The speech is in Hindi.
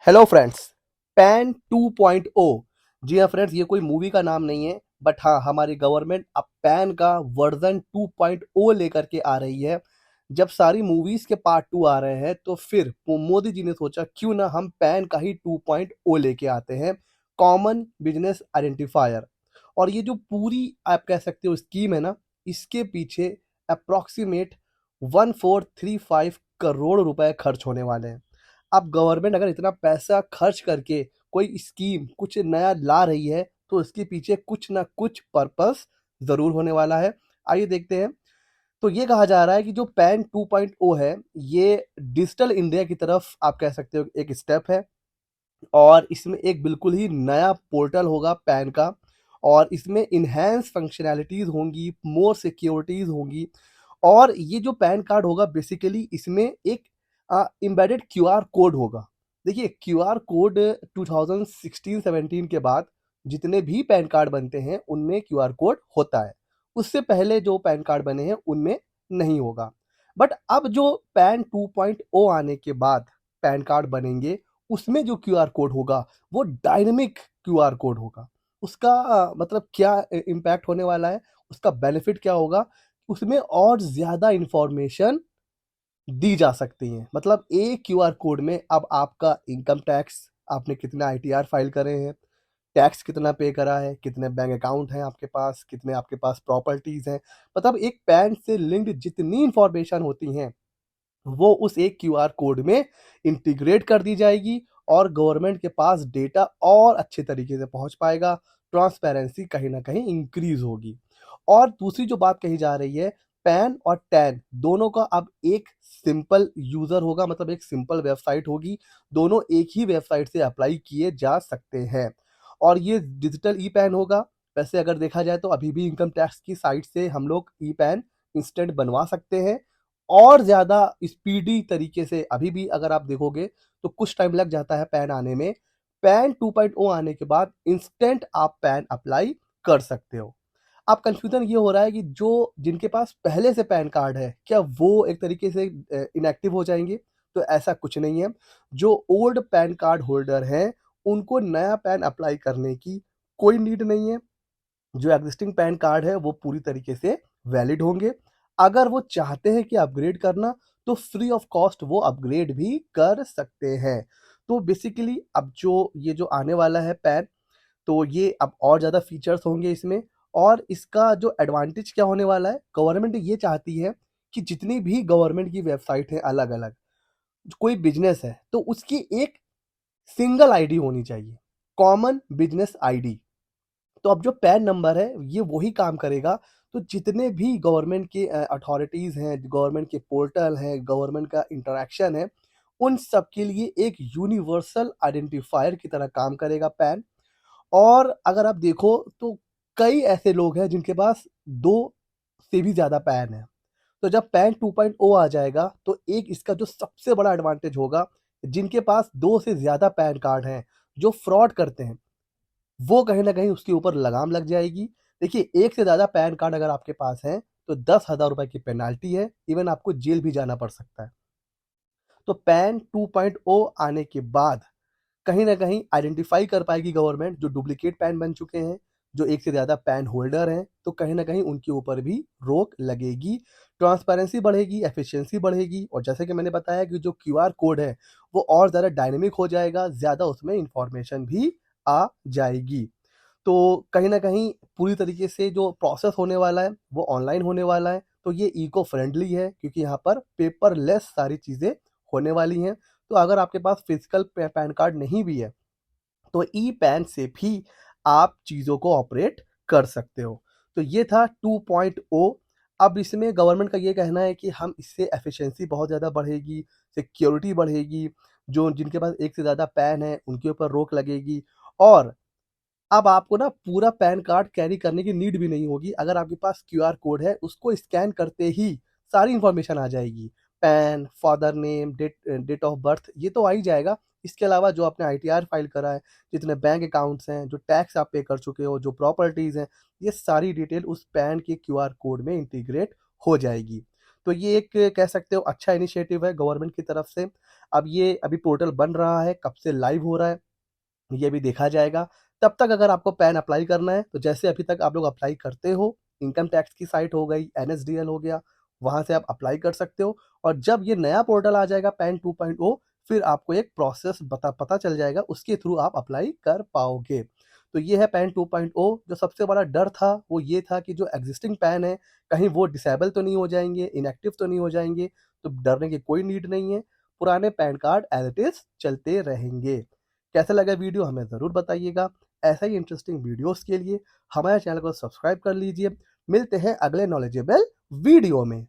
Hello friends. पैन 2.0। जी हाँ फ्रेंड्स, ये कोई मूवी का नाम नहीं है, बट हाँ, हमारी गवर्नमेंट अब पैन का वर्जन 2.0 लेकर के आ रही है। जब सारी मूवीज के पार्ट 2 आ रहे हैं तो फिर मोदी जी ने सोचा क्यों ना हम पैन का ही 2.0 लेके आते हैं, कॉमन बिजनेस आइडेंटिफायर। और ये जो पूरी आप कह सकते हो स्कीम है ना, इसके पीछे अप्रोक्सीमेट 1435 करोड़ रुपए खर्च होने वाले हैं। अब गवर्नमेंट अगर इतना पैसा खर्च करके कोई स्कीम कुछ नया ला रही है तो इसके पीछे कुछ ना कुछ पर्पस जरूर होने वाला है। आइए देखते हैं। तो ये कहा जा रहा है कि जो पैन 2.0 है, ये डिजिटल इंडिया की तरफ आप कह सकते हो एक स्टेप है। और इसमें एक बिल्कुल ही नया पोर्टल होगा पैन का। और इसमें इन्हेंस फंक्शनैलिटीज होंगी, मोर सिक्योरिटीज होंगी। और ये जो पैन कार्ड होगा बेसिकली इसमें एक एम्बेडेड क्यूआर कोड होगा। देखिए, क्यूआर कोड 2016-17 के बाद जितने भी पैन कार्ड बनते हैं उनमें क्यूआर कोड होता है। उससे पहले जो पैन कार्ड बने हैं उनमें नहीं होगा। बट अब जो पैन 2.0 आने के बाद पैन कार्ड बनेंगे, उसमें जो क्यूआर कोड होगा वो डायनेमिक क्यूआर कोड होगा। उसका मतलब क्या इम्पैक्ट होने वाला है, उसका बेनिफिट क्या होगा, उसमें और ज़्यादा इंफॉर्मेशन दी जा सकती हैं। मतलब एक क्यूआर कोड में अब आपका इनकम टैक्स, आपने कितना आईटीआर फाइल करे हैं, टैक्स कितना पे करा है, कितने बैंक अकाउंट हैं आपके पास, कितने आपके पास प्रॉपर्टीज़ हैं, मतलब एक पैन से लिंक्ड जितनी इंफॉर्मेशन होती हैं वो उस एक क्यूआर कोड में इंटीग्रेट कर दी जाएगी और गवर्नमेंट के पास डेटा और अच्छे तरीके से पहुंच पाएगा। ट्रांसपेरेंसी कहीं ना कहीं इंक्रीज होगी। और दूसरी जो बात कही जा रही है, पैन और टैन दोनों का अब एक सिंपल यूजर होगा, मतलब एक सिंपल वेबसाइट होगी। दोनों एक ही वेबसाइट से अप्लाई किए जा सकते हैं। और ये डिजिटल ई पैन होगा। वैसे अगर देखा जाए तो अभी भी इनकम टैक्स की साइट से हम लोग ई पैन इंस्टेंट बनवा सकते हैं। और ज़्यादा स्पीडी तरीके से अभी भी अगर आप देखोगे तो कुछ टाइम लग जाता है पैन आने में। पैन 2.0 आने के बाद इंस्टेंट आप पैन अप्लाई कर सकते हो। अब कंफ्यूजन ये हो रहा है कि जो जिनके पास पहले से पैन कार्ड है, क्या वो एक तरीके से इनएक्टिव हो जाएंगे? तो ऐसा कुछ नहीं है। जो ओल्ड पैन कार्ड होल्डर हैं उनको नया पैन अप्लाई करने की कोई नीड नहीं है। जो एग्जिस्टिंग पैन कार्ड है वो पूरी तरीके से वैलिड होंगे। अगर वो चाहते हैं कि अपग्रेड करना तो फ्री ऑफ कॉस्ट वो अपग्रेड भी कर सकते हैं। तो बेसिकली अब जो ये जो आने वाला है पैन, तो ये अब और ज़्यादा फीचर्स होंगे इसमें। और इसका जो एडवांटेज क्या होने वाला है, गवर्नमेंट ये चाहती है कि जितनी भी गवर्नमेंट की वेबसाइट है अलग अलग, कोई बिजनेस है तो उसकी एक सिंगल आईडी होनी चाहिए, कॉमन बिजनेस आईडी। तो अब जो पैन नंबर है ये वही काम करेगा। तो जितने भी गवर्नमेंट के अथॉरिटीज़ हैं, गवर्नमेंट के पोर्टल हैं, गवर्नमेंट का इंटरेक्शन है, उन सब के लिए एक यूनिवर्सल आइडेंटिफायर की तरह काम करेगा पैन। और अगर आप देखो तो कई ऐसे लोग हैं जिनके पास 2 से भी ज़्यादा पैन है। तो जब पैन 2.0 आ जाएगा तो एक इसका जो सबसे बड़ा एडवांटेज होगा, जिनके पास 2 से ज़्यादा पैन कार्ड हैं, जो फ्रॉड करते हैं, वो कहीं न कहीं उसके ऊपर लगाम लग जाएगी। देखिए, एक से ज़्यादा पैन कार्ड अगर आपके पास हैं, तो 10,000 रुपए की पेनल्टी है, इवन आपको जेल भी जाना पड़ सकता है। तो पैन 2.0 आने के बाद कहीं न कहीं आइडेंटिफ़ाई कर पाएगी गवर्नमेंट जो डुप्लीकेट पैन बन चुके हैं, जो एक से ज़्यादा पैन होल्डर हैं, तो कहीं न कहीं उनके ऊपर भी रोक लगेगी। ट्रांसपेरेंसी बढ़ेगी, एफिशिएंसी बढ़ेगी और जैसे कि मैंने बताया कि जो क्यूआर कोड है, वो और ज़्यादा डायनामिक हो जाएगा, ज़्यादा उसमें इन्फॉर्मेशन भी आ जाएगी। तो कहीं न कहीं पूरी तरीके से जो प्रोसेस होने वाला है, वो ऑनलाइन होने वाला है। तो ये इको फ्रेंडली है क्योंकि यहाँ पर पेपरलेस सारी चीज़ें होने वाली हैं। तो अगर आपके पास फिजिकल पैन कार्ड नहीं भी है, तो ई पैन से भी आप चीज़ों को ऑपरेट कर सकते हो। तो ये था 2.0। अब इसमें गवर्नमेंट का ये कहना है कि हम इससे एफिशिएंसी बहुत ज़्यादा बढ़ेगी, सिक्योरिटी बढ़ेगी, जो जिनके पास एक से ज़्यादा पैन है उनके ऊपर रोक लगेगी। और अब आपको ना पूरा पैन कार्ड कैरी करने की नीड भी नहीं होगी। अगर आपके पास क्यूआर कोड है, उसको स्कैन करते ही सारी इन्फॉर्मेशन आ जाएगी। PAN, father name, date of birth, ये तो आ ही जाएगा। इसके अलावा जो आपने आईटीआर फाइल करा है, जितने बैंक अकाउंट्स हैं, जो टैक्स आप पे कर चुके हो, जो प्रॉपर्टीज़ हैं, ये सारी डिटेल उस पैन के क्यूआर कोड में इंटीग्रेट हो जाएगी। तो ये एक कह सकते हो अच्छा इनिशिएटिव है गवर्नमेंट की तरफ से। अब ये अभी पोर्टल बन रहा है, कब से लाइव हो रहा है ये भी देखा जाएगा। तब तक अगर आपको पैन अप्लाई करना है तो जैसे अभी तक आप लोग अप्लाई करते हो, इनकम टैक्स की साइट हो गई, एनएसडीएल हो गया, वहाँ से आप अप्लाई कर सकते हो। और जब ये नया पोर्टल आ जाएगा पैन 2.0, फिर आपको एक प्रोसेस पता चल जाएगा, उसके थ्रू आप अप्लाई कर पाओगे। तो ये है पैन 2.0। जो सबसे बड़ा डर था वो ये था कि जो एग्जिस्टिंग पैन है कहीं वो डिसेबल तो नहीं हो जाएंगे, इनएक्टिव तो नहीं हो जाएंगे। तो डरने की कोई नीड नहीं है, पुराने PAN card as it is चलते रहेंगे। कैसा लगा वीडियो हमें ज़रूर बताइएगा। ऐसा ही इंटरेस्टिंग वीडियोस के लिए हमारे चैनल को सब्सक्राइब कर लीजिए। मिलते हैं अगले नॉलेजेबल वीडियो में।